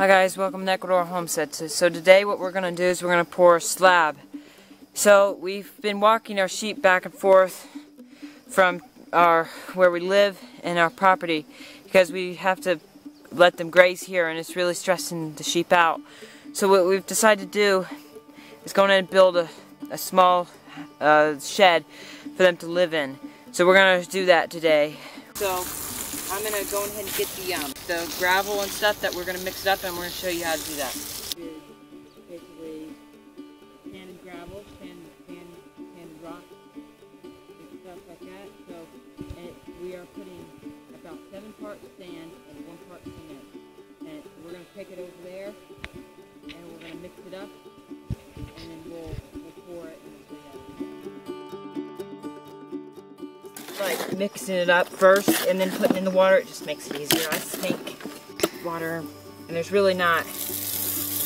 Hi guys, welcome to Ecuador Homestead. So today what we're going to do is we're going to pour a slab. So we've been walking our sheep back and forth from where we live and our property because we have to let them graze here and it's really stressing the sheep out. So what we've decided to do is go in and build a small shed for them to live in. So we're going to do that today. So I'm going to go ahead and get the gravel and stuff that we're going to mix it up, and we're going to show you how to do that. Basically sand and gravel, sand and rock, and stuff like that. So we are putting about 7 parts sand and 1 part cement. And we're going to take it over there, and we're going to mix it up, and then we'll pour it. Like mixing it up first and then putting in the water, it just makes it easier. I think water, and there's really not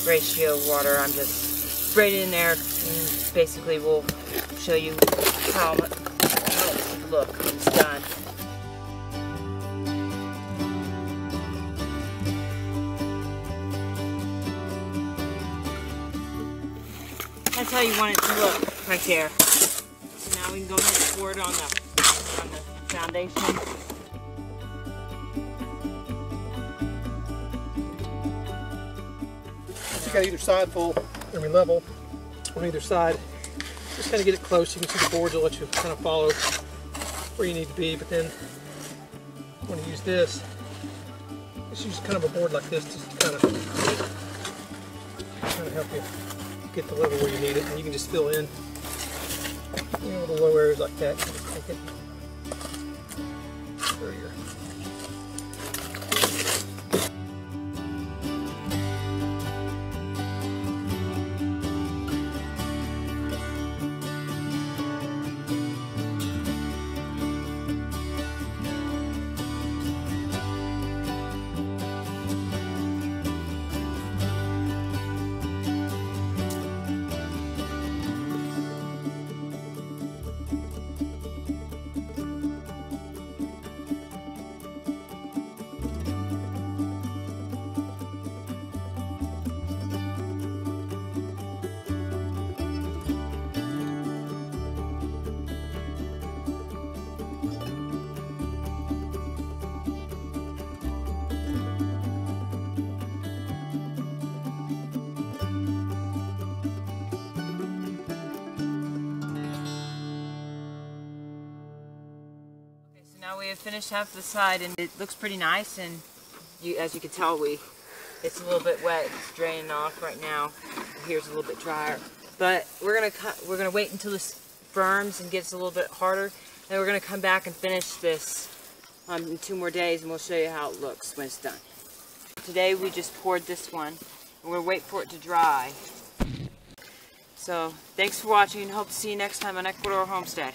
ratio water. I'm just sprayed it in there, and basically we'll show you how it will look when it's done. That's how you want it to look right there. So now we can go ahead and pour it on the foundation. You got either side full, I mean level, on either side. Just kind of get it close. You can see the boards will let you kind of follow where you need to be, but then you want to use this. Just use kind of a board like this just to kind of help you get the level where you need it, and you can just fill in, you know, the low areas like that. Take it. There you go. Now we have finished half the side, and it looks pretty nice. And as you can tell, it's a little bit wet. It's draining off right now. Here's a little bit drier. But we're gonna wait until this firms and gets a little bit harder. Then we're gonna come back and finish this in 2 more days, and we'll show you how it looks when it's done. Today we just poured this one, and we're gonna wait for it to dry. So thanks for watching, and hope to see you next time on Ecuador Homestead.